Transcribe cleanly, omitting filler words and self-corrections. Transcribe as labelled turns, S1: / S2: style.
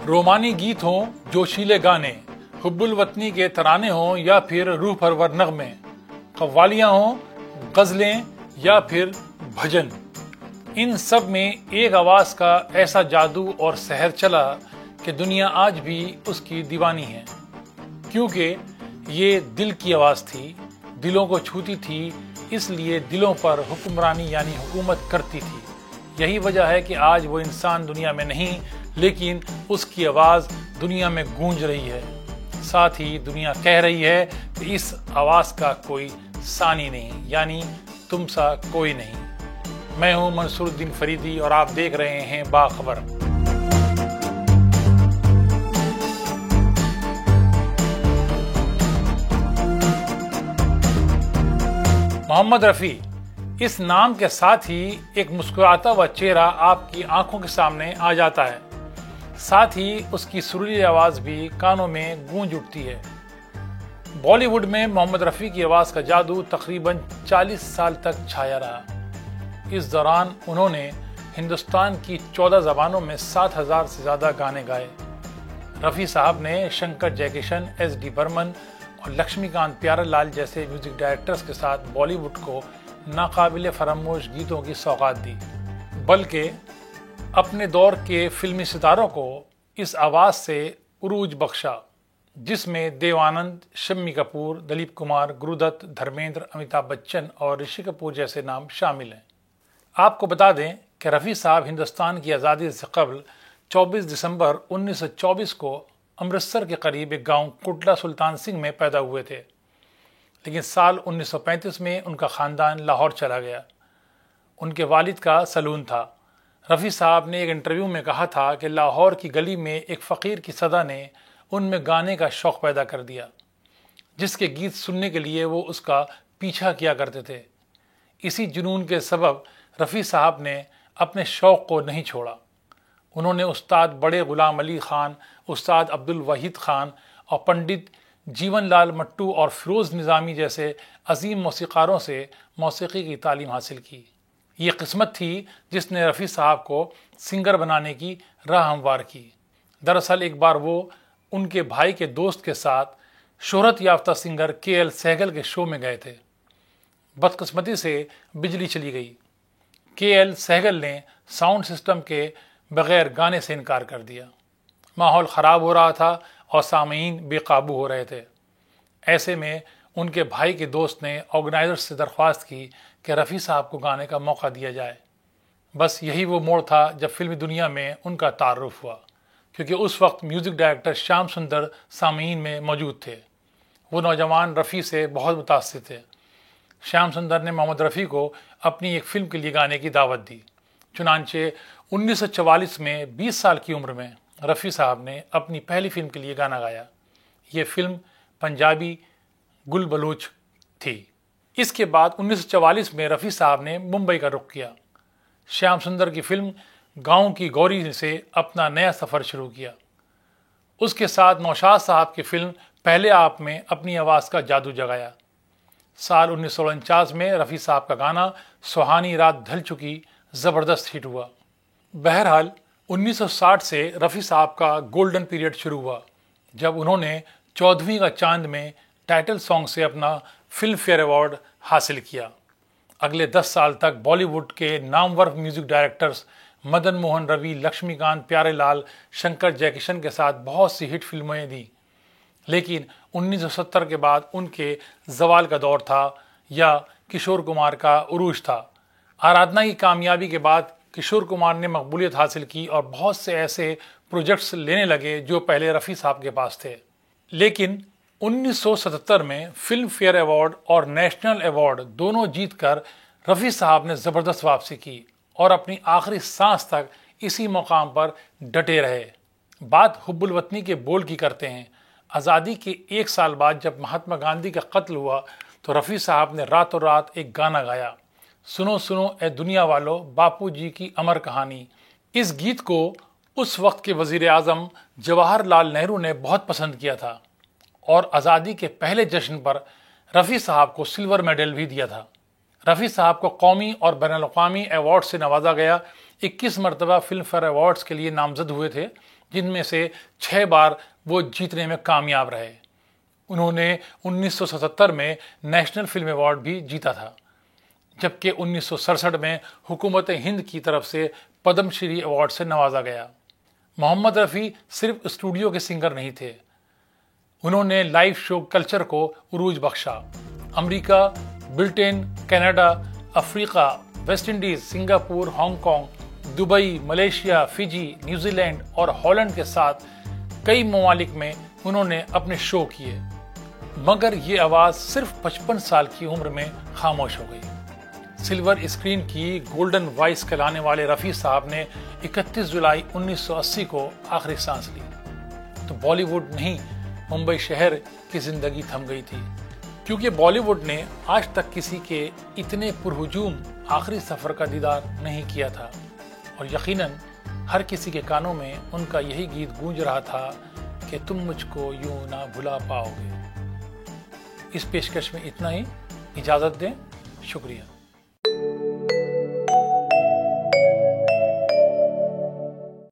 S1: रोमानी गीत हों, जोशीले गाने, हुब्बुल वतनी के तराने हों या फिर रूह परवर नगमे, कव्वालियाँ हों, गज़लें या फिर भजन, इन सब में एक आवाज़ का ऐसा जादू और सहर चला कि दुनिया आज भी उसकी दीवानी है। क्योंकि ये दिल की आवाज़ थी, दिलों को छूती थी, इसलिए दिलों पर हुक्मरानी यानी हुकूमत करती थी। यही वजह है कि आज वो इंसान दुनिया में नहीं, लेकिन उसकी आवाज़ दुनिया में गूंज रही है। साथ ही दुनिया कह रही है कि इस आवाज़ का कोई सानी नहीं, यानी तुम सा कोई नहीं। मैं हूं मंसूरुद्दीन फरीदी और आप देख रहे हैं बाखबर। मोहम्मद रफ़ी, इस नाम के साथ ही एक मुस्कुराता हुआ चेहरा आपकी आंखों के सामने आ जाता है। साथ ही उसकी सुरीली आवाज़ भी कानों में गूंज उठती है। बॉलीवुड में मोहम्मद रफ़ी की आवाज़ का जादू तकरीबन 40 साल तक छाया रहा। इस दौरान उन्होंने हिंदुस्तान की 14 ज़बानों में 7,000 से ज़्यादा गाने गाए। रफ़ी साहब ने शंकर जयकिशन, S.D. बर्मन और लक्ष्मीकांत प्यारेलाल जैसे म्यूजिक डायरेक्टर्स के साथ बॉलीवुड को नाकाबिले फरामोश गीतों की सौगात दी, बल्कि अपने दौर के फिल्मी सितारों को इस आवाज़ से उरूज बख्शा, जिसमें देव आनंद, शम्मी कपूर, दिलीप कुमार, गुरुदत्त, धर्मेंद्र, अमिताभ बच्चन और ऋषि कपूर जैसे नाम शामिल हैं। आपको बता दें कि रफ़ी साहब हिंदुस्तान की आज़ादी से कबल 24 दिसंबर 1924 को अमृतसर के करीब एक गांव कुटला सुल्तान सिंह में पैदा हुए थे, लेकिन साल 1935 में उनका ख़ानदान लाहौर चला गया। उनके वालिद का सलून था। रफ़ी साहब ने एक इंटरव्यू में कहा था कि लाहौर की गली में एक फ़कीर की सदा ने उनमें गाने का शौक़ पैदा कर दिया, जिसके गीत सुनने के लिए वो उसका पीछा किया करते थे। इसी जुनून के सबब रफ़ी साहब ने अपने शौक़ को नहीं छोड़ा। उन्होंने उस्ताद बड़े ग़ुलाम अली ख़ान, उस्ताद अब्दुल वहीद ख़ान और पंडित जीवन लाल मट्टू और फिरोज़ निज़ामी जैसे अजीम मौसीक़ारों से मौसीक़ी की तालीम हासिल की। ये किस्मत थी जिसने रफ़ी साहब को सिंगर बनाने की राह हमवार की। दरअसल एक बार वो उनके भाई के दोस्त के साथ शोहरत याफ्ता सिंगर KL सहगल के शो में गए थे। बदकिस्मती से बिजली चली गई। KL सहगल ने साउंड सिस्टम के बगैर गाने से इनकार कर दिया। माहौल ख़राब हो रहा था और सामीन बेकाबू हो रहे थे। ऐसे में उनके भाई के दोस्त ने ऑर्गेनाइजर से दरख्वास्त की कि रफ़ी साहब को गाने का मौका दिया जाए। बस यही वो मोड़ था जब फिल्मी दुनिया में उनका तारुफ हुआ, क्योंकि उस वक्त म्यूज़िक डायरेक्टर श्याम सुंदर सामीन में मौजूद थे। वो नौजवान रफ़ी से बहुत मुतासिर थे। श्याम सुंदर ने मोहम्मद रफ़ी को अपनी एक फ़िल्म के लिए गाने की दावत दी। चुनांचे 1944 में 20 साल की उम्र में रफ़ी साहब ने अपनी पहली फ़िल्म के लिए गाना गाया। ये फ़िल्म पंजाबी गुल बलूच थी। इसके बाद 1944 में रफ़ी साहब ने मुंबई का रुख किया। श्याम सुंदर की फ़िल्म गाँव की गौरी से अपना नया सफ़र शुरू किया। उसके साथ नौशाद साहब की फ़िल्म पहले आप में अपनी आवाज़ का जादू जगाया। साल 1949 में रफ़ी साहब का गाना सुहानी रात ढल चुकी ज़बरदस्त हिट हुआ। बहरहाल 1960 से रफ़ी साहब का गोल्डन पीरियड शुरू हुआ, जब उन्होंने 14वीं का चांद में टाइटल सॉन्ग से अपना फिल्म फेयर अवार्ड हासिल किया। अगले 10 साल तक बॉलीवुड के नामवर म्यूज़िक डायरेक्टर्स मदन मोहन रवि, लक्ष्मीकांत प्यारेलाल, शंकर जयकिशन के साथ बहुत सी हिट फिल्में दी, लेकिन 1970 के बाद उनके जवाल का दौर था, या किशोर कुमार का उरूज था। आराधना की कामयाबी के बाद किशोर कुमार ने मकबूलियत हासिल की और बहुत से ऐसे प्रोजेक्ट्स लेने लगे जो पहले रफ़ी साहब के पास थे। लेकिन 1977 में फिल्म फेयर अवार्ड और नेशनल अवार्ड दोनों जीतकर रफ़ी साहब ने ज़बरदस्त वापसी की और अपनी आखिरी सांस तक इसी मुकाम पर डटे रहे। बात हुब्बुल वतनी के बोल की करते हैं। आज़ादी के 1 साल बाद जब महात्मा गांधी का कत्ल हुआ तो रफ़ी साहब ने रातों रात एक गाना गाया, सुनो सुनो ए दुनिया वालों, बापू जी की अमर कहानी। इस गीत को उस वक्त के वज़ीर आज़म जवाहरलाल नेहरू ने बहुत पसंद किया था और आज़ादी के पहले जश्न पर रफ़ी साहब को सिल्वर मेडल भी दिया था। रफ़ी साहब को कौमी और बैनुल-अक़वामी अवार्ड से नवाजा गया। 21 मरतबा फिल्म फेयर अवार्ड्स के लिए नामजद हुए थे, जिनमें से 6 बार वो जीतने में कामयाब रहे। उन्होंने 1977 में नेशनल फिल्म अवार्ड भी जीता था, जबकि 1967 में हुकूमत हिंद की तरफ से पद्मश्री अवार्ड से नवाजा गया। मोहम्मद रफ़ी सिर्फ स्टूडियो के सिंगर नहीं थे, उन्होंने लाइव शो कल्चर को उरूज बख्शा। America, Britain, Canada, Africa, West Indies, Singapore, Hong Kong, Dubai, Malaysia, Fiji, New Zealand और हॉलैंड के साथ कई ममालिक में उन्होंने अपने शो किए, मगर ये आवाज़ सिर्फ 55 साल की उम्र में खामोश हो गई। सिल्वर स्क्रीन की गोल्डन वॉइस कहलाने वाले रफ़ी साहब ने 31 जुलाई 1980 को आखिरी सांस ली तो बॉलीवुड नहीं, मुंबई शहर की जिंदगी थम गई थी, क्योंकि बॉलीवुड ने आज तक किसी के इतने पुरहुजूम आखिरी सफ़र का दीदार नहीं किया था। और यकीनन हर किसी के कानों में उनका यही गीत गूंज रहा था कि तुम मुझको यूं ना भुला पाओगे। इस पेशकश में इतना ही, इजाज़त दें, शुक्रिया।